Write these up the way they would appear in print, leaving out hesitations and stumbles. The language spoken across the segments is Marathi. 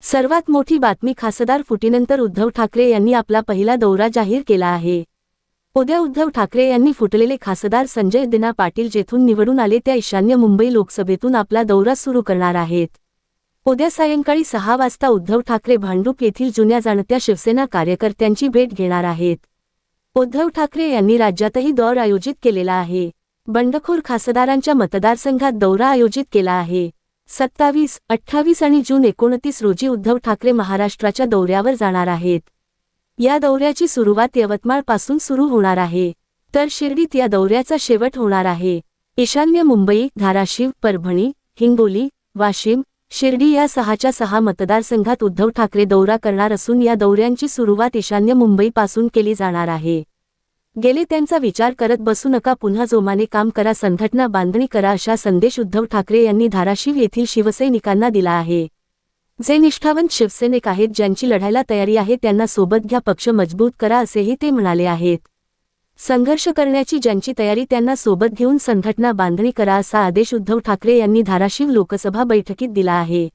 सर्वात मोठी बातमी खासदार फुटीनंतर उद्धव ठाकरे यांनी आपला पहिला दौरा जाहीर केला आहे। उद्या उद्धव ठाकरे यांनी फुटलेले खासदार संजय दिना पाटील जेथून निवडून आले त्या ईशान्य मुंबई लोकसभेतून आपला दौरा सुरू करणार आहेत। उद्या सायंकाळी 6 वाजता उद्धव ठाकरे भांडूप येथील जुन्या जाणत्या शिवसेना कार्यकर्त्यांची भेट घेणार आहेत। उद्धव ठाकरे यांनी राज्यातही दौरा आयोजित केलेला आहे। बंडखोर खासदारांच्या मतदारसंघात दौरा आयोजित केला आहे। 27, 28 आणि जून 29 रोजी उद्धव ठाकरे महाराष्ट्राच्या दौऱ्यावर जाणार आहेत। या दौऱ्याची सुरुवात यवतमाळपासून सुरू होणार आहे, तर शिर्डीत या दौऱ्याचा शेवट होणार आहे। ईशान्य मुंबई, धाराशिव, परभणी, हिंगोली, वाशिम, शिर्डी या 6च्या 6 मतदारसंघात उद्धव ठाकरे दौरा करणार असून या दौऱ्यांची सुरुवात ईशान्य मुंबईपासून केली जाणार आहे। गेले त्यांचा विचार करत बसू नका, पुन्हा जोमाने काम करा, संघटना बांधणी करा अशा संदेश उद्धव ठाकरे यांनी धाराशिव येथील शिवसैनिकांना दिला आहे। जे निष्ठावंत शिवसैनिक आहेत, ज्यांची लढायला तयारी आहे, त्यांना सोबत घ्या, पक्ष मजबूत करा असेही ते म्हणाले आहेत। संघर्ष करण्याची ज्यांची तयारी त्यांना सोबत घेऊन संघटना बांधणी करा असा आदेश उद्धव ठाकरे यांनी धाराशिव लोकसभा बैठकीत दिला आहे।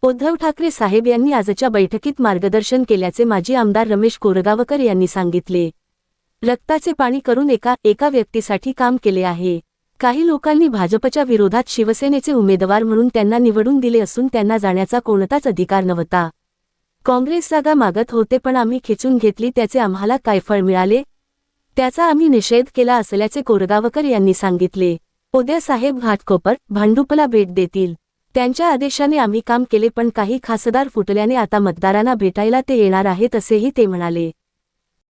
उद्धव ठाकरे साहेब यांनी आजच्या बैठकीत मार्गदर्शन केल्याचे माजी आमदार रमेश कोरगावकर यांनी सांगितले। रक्ताचे पाणी करून एका व्यक्तीसाठी काम केले आहे। काही लोकांनी भाजपच्या विरोधात शिवसेनेचे उमेदवार म्हणून त्यांना निवडून दिले असून त्यांना जाण्याचा कोणताच अधिकार नव्हता। काँग्रेस जागा मागत होते, पण आम्ही खिचून घेतली, त्याचे आम्हाला काय फळ मिळाले त्याचा आम्ही निषेध केला असल्याचे कोरगावकर यांनी सांगितले। उद्या साहेब घाटकोपर, भांडुपला भेट देतील। त्यांच्या आदेशाने आम्ही काम केले, पण काही खासदार फुटल्याने आता मतदारांना भेटायला ते येणार आहेत असेही ते म्हणाले।